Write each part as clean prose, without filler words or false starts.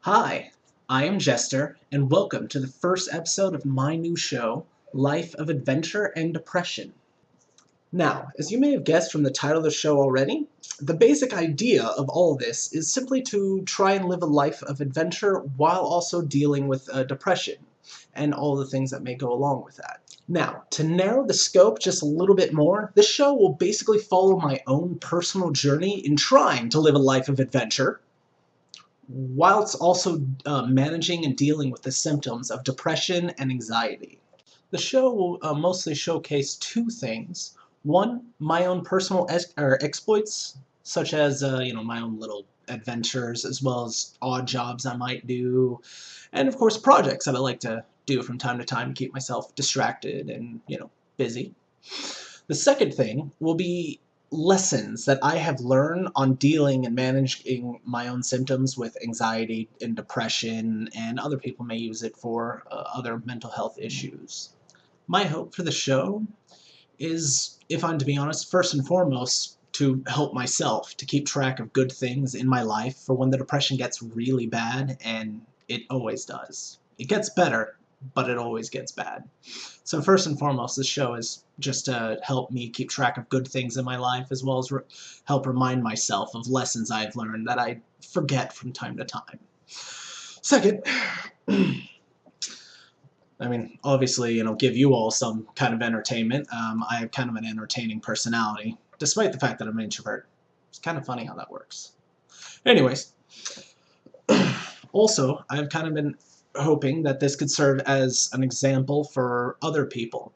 Hi, I am Jester, and welcome to the first episode of my new show, Life of Adventure and Depression. Now, as you may have guessed from the title of the show already, the basic idea of all this is simply to try and live a life of adventure while also dealing with depression and all the things that may go along with that. Now, to narrow the scope just a little bit more, this show will basically follow my own personal journey in trying to live a life of adventure whilst also managing and dealing with the symptoms of depression and anxiety. The show will mostly showcase two things. One, my own personal exploits, such as my own little adventures, as well as odd jobs I might do, and of course projects that I like to do from time to time to keep myself distracted and busy. The second thing will be lessons that I have learned on dealing and managing my own symptoms with anxiety and depression, and other people may use it for other mental health issues. My hope for the show is, if I'm to be honest, first and foremost, to help myself to keep track of good things in my life for when the depression gets really bad, and it always does. It gets better, but it always gets bad. So first and foremost, this show is just to help me keep track of good things in my life, as well as help remind myself of lessons I've learned that I forget from time to time. Second, obviously, give you all some kind of entertainment. I have kind of an entertaining personality, despite the fact that I'm an introvert. It's kind of funny how that works. Anyways, also, I've kind of been hoping that this could serve as an example for other people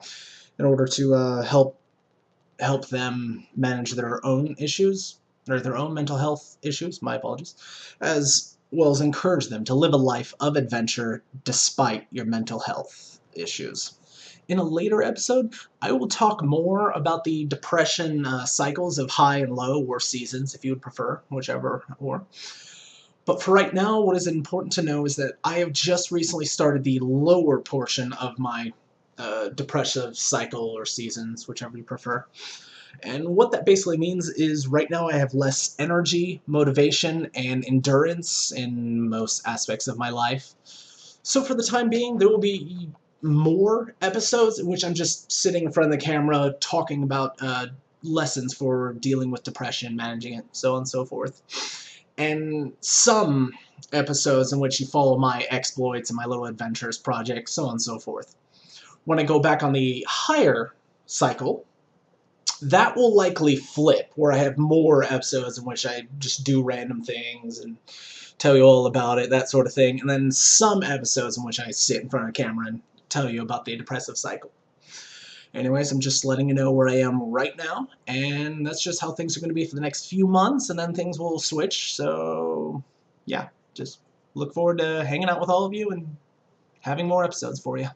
in order to help them manage their own issues, or their own mental health issues, my apologies, as well as encourage them to live a life of adventure despite your mental health issues. In a later episode, I will talk more about the depression cycles of high and low, or seasons, if you would prefer, whichever or. But for right now, what is important to know is that I have just recently started the lower portion of my depressive cycle or seasons, whichever you prefer. And what that basically means is right now I have less energy, motivation, and endurance in most aspects of my life. So for the time being, there will be more episodes in which I'm just sitting in front of the camera talking about lessons for dealing with depression, managing it, so on and so forth. And some episodes in which you follow my exploits and my little adventures project, so on and so forth. When I go back on the higher cycle, that will likely flip, where I have more episodes in which I just do random things and tell you all about it, that sort of thing, and then some episodes in which I sit in front of the camera and tell you about the depressive cycle. Anyways, I'm just letting you know where I am right now, and that's just how things are going to be for the next few months, and then things will switch, so yeah, just look forward to hanging out with all of you and having more episodes for you.